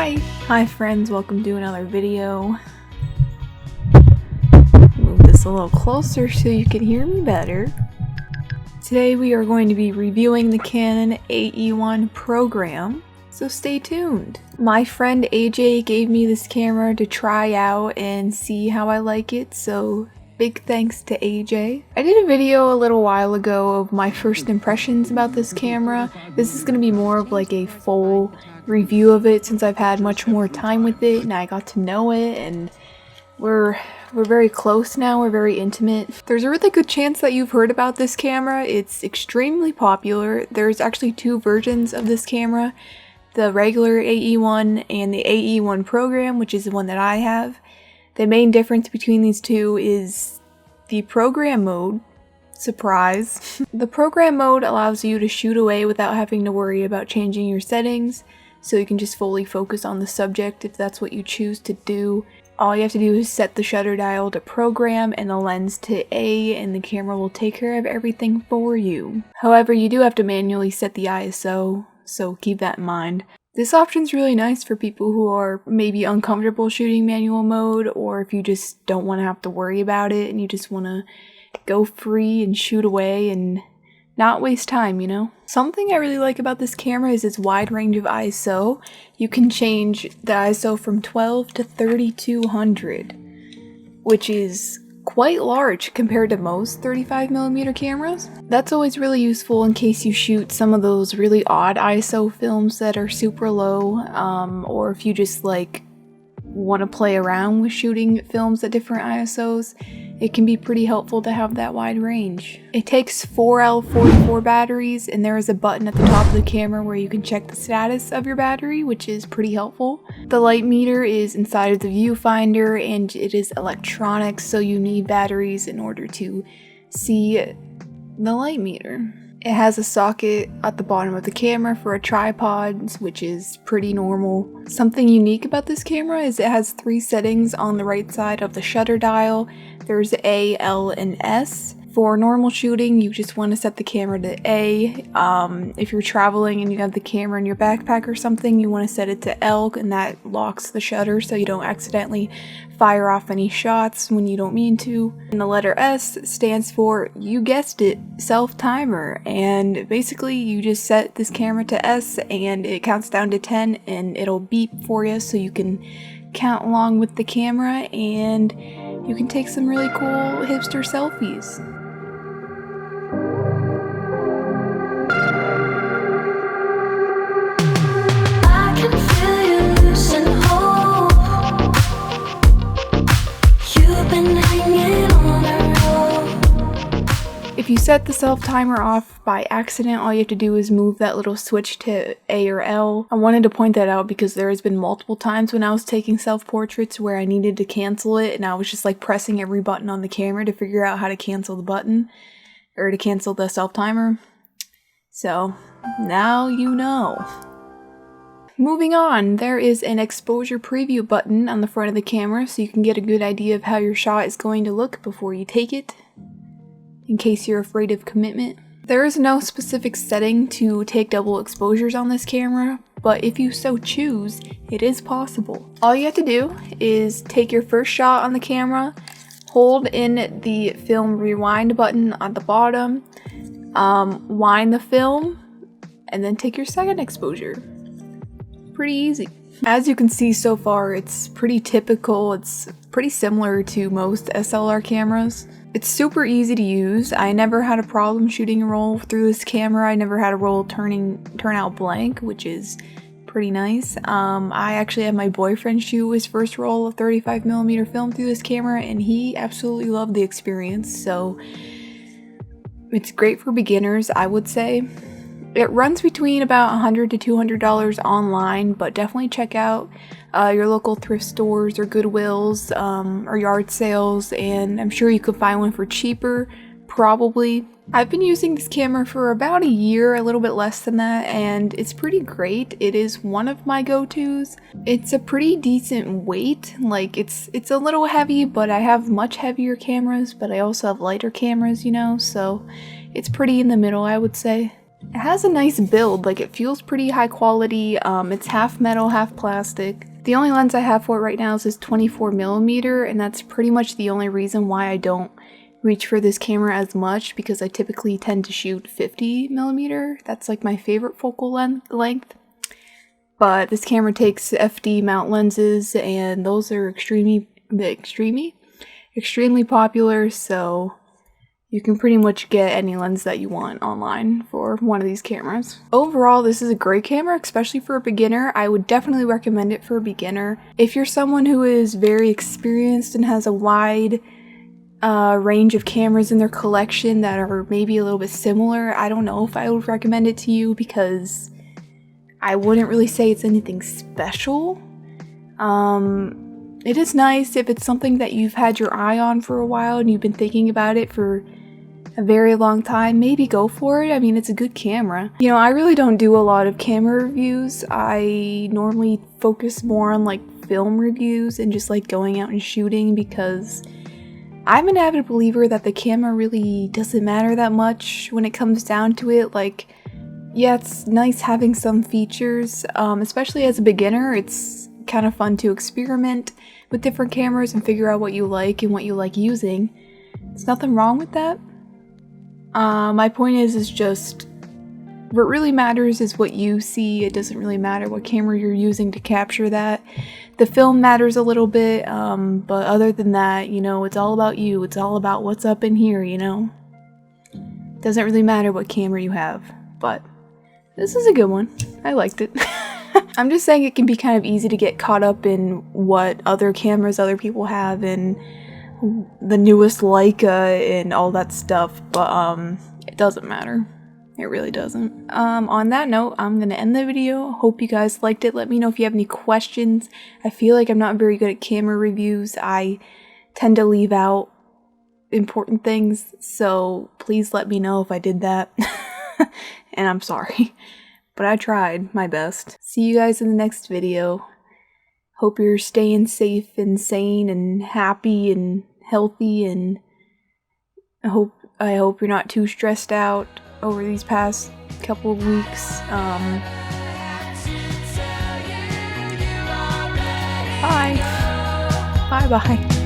Hi friends, welcome to another video. Move this a little closer so you can hear me better. Today we are going to be reviewing the Canon AE1 program, so stay tuned. My friend AJ gave me this camera to try out and see how I like it, so big thanks to AJ. I did a video a little while ago of my first impressions about this camera. This is going to be more of like a full review of it since I've had much more time with it and I got to know it, and we're very close now, we're very intimate. There's a really good chance that you've heard about this camera. It's extremely popular. There's actually two versions of this camera, the regular AE1 and the AE1 program, which is the one that I have. The main difference between these two is the program mode. Surprise. The program mode allows you to shoot away without having to worry about changing your settings, so you can just fully focus on the subject if that's what you choose to do. All you have to do is set the shutter dial to program and the lens to A, and the camera will take care of everything for you. However, you do have to manually set the ISO, so keep that in mind. This option's really nice for people who are maybe uncomfortable shooting manual mode, or if you just don't want to have to worry about it and you just want to go free and shoot away and not waste time, you know? Something I really like about this camera is its wide range of ISO. You can change the ISO from 12 to 3200, which is quite large compared to most 35mm cameras. That's always really useful in case you shoot some of those really odd ISO films that are super low, or if you just like want to play around with shooting films at different ISOs. It can be pretty helpful to have that wide range. It takes 4L44 batteries, and there is a button at the top of the camera where you can check the status of your battery, which is pretty helpful. The light meter is inside of the viewfinder, and it is electronic, so you need batteries in order to see the light meter. It has a socket at the bottom of the camera for a tripod, which is pretty normal. Something unique about this camera is it has 3 settings on the right side of the shutter dial. There's A, L, and S. For normal shooting, you just want to set the camera to A. If you're traveling and you have the camera in your backpack or something, you want to set it to L, and that locks the shutter so you don't accidentally fire off any shots when you don't mean to. And the letter S stands for, you guessed it, self-timer. And basically you just set this camera to S and it counts down to 10 and it'll beep for you so you can count along with the camera and you can take some really cool hipster selfies. If you set the self-timer off by accident, all you have to do is move that little switch to A or L. I wanted to point that out because there has been multiple times when I was taking self-portraits where I needed to cancel it and I was just like pressing every button on the camera to figure out how to cancel the button or to cancel the self-timer. So now you know. Moving on, there is an exposure preview button on the front of the camera so you can get a good idea of how your shot is going to look before you take it, in case you're afraid of commitment. There is no specific setting to take double exposures on this camera, but if you so choose, it is possible. All you have to do is take your first shot on the camera, hold in the film rewind button at the bottom, wind the film, and then take your second exposure. Pretty easy. As you can see so far, it's pretty typical. It's pretty similar to most SLR cameras. It's super easy to use. I never had a problem shooting a roll through this camera. I never had a roll turn out blank, which is pretty nice. I actually had my boyfriend shoot his first roll of 35mm film through this camera, and he absolutely loved the experience. So it's great for beginners, I would say. It runs between about $100 to $200 online, but definitely check out your local thrift stores or Goodwills or yard sales, and I'm sure you could find one for cheaper, probably. I've been using this camera for about a year, a little bit less than that, and it's pretty great. It is one of my go-tos. It's a pretty decent weight. Like, it's a little heavy, but I have much heavier cameras, but I also have lighter cameras, you know, so it's pretty in the middle, I would say. It has a nice build, like it feels pretty high quality. It's half metal, half plastic. The only lens I have for it right now is this 24mm, and that's pretty much the only reason why I don't reach for this camera as much, because I typically tend to shoot 50mm. That's like my favorite focal length. But this camera takes FD mount lenses, and those are extremely popular, so you can pretty much get any lens that you want online for one of these cameras. Overall, this is a great camera, especially for a beginner. I would definitely recommend it for a beginner. If you're someone who is very experienced and has a wide range of cameras in their collection that are maybe a little bit similar, I don't know if I would recommend it to you, because I wouldn't really say it's anything special. It is nice if it's something that you've had your eye on for a while and you've been thinking about it for a very long time, maybe go for it. I mean, it's a good camera. You know, I really don't do a lot of camera reviews. I normally focus more on like film reviews and just like going out and shooting, because I'm an avid believer that the camera really doesn't matter that much when it comes down to it. Like, yeah, it's nice having some features, especially as a beginner. It's kind of fun to experiment with different cameras and figure out what you like and what you like using. There's nothing wrong with that. My point is just, what really matters is what you see. It doesn't really matter what camera you're using to capture that. The film matters a little bit, but other than that, you know, it's all about you. It's all about what's up in here, you know? Doesn't really matter what camera you have, but this is a good one. I liked it. I'm just saying it can be kind of easy to get caught up in what other cameras other people have and the newest Leica and all that stuff, but it doesn't matter. It really doesn't. On that note, I'm gonna end the video. Hope you guys liked it. Let me know if you have any questions. I feel like I'm not very good at camera reviews. I tend to leave out important things, so please let me know if I did that. And I'm sorry, but I tried my best. See you guys in the next video. Hope you're staying safe and sane and happy and healthy, and I hope you're not too stressed out over these past couple of weeks. Bye. Bye-bye.